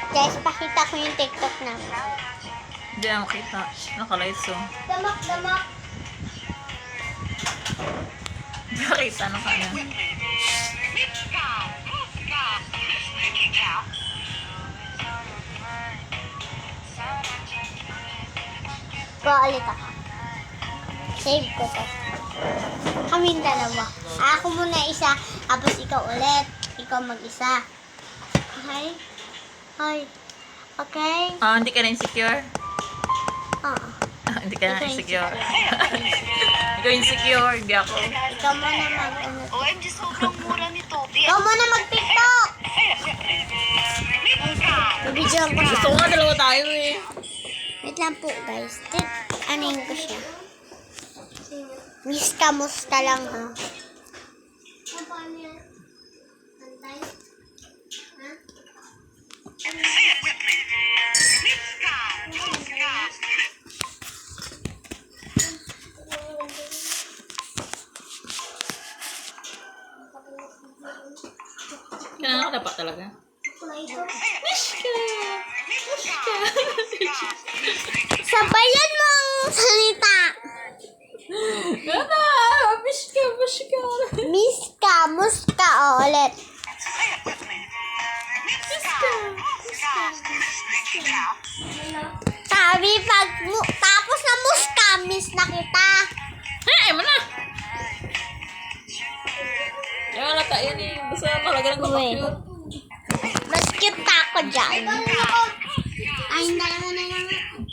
Guys, pakita ko yung TikTok namin. Hindi na makita. Nakalive oh. Damak, damak. Hindi makita. Ano ka na? Go ulit ako. Save ko to. Kaming dalawa. Ako muna isa, tapos ikaw ulit. Ikaw mag-isa. Okay? Hi. Okay? Hindi ka na insecure? Oo. Hindi ka na Ikaw insecure. Ikaw insecure, hindi ako. Ikaw muna mag-ano. OMG, sobrang mura nito. Ikaw muna mag-TikTok! Bibidyoan ko Gusto siya. ko nga dalawa tayo eh. Wait lang po guys. Anin ko siya. Miss kamusta lang ha. Kailangan ka dapat talaga. Sabayan mo ang salita. Gana! Bish ka. Miss kamusta ulit. Sabi pag tapos na muska, miss na kita. Ay mo na! Yung alata yan eh. Basta talaga ng kapag-cute. Mas cute ako dyan. Ay, dalawa na lang.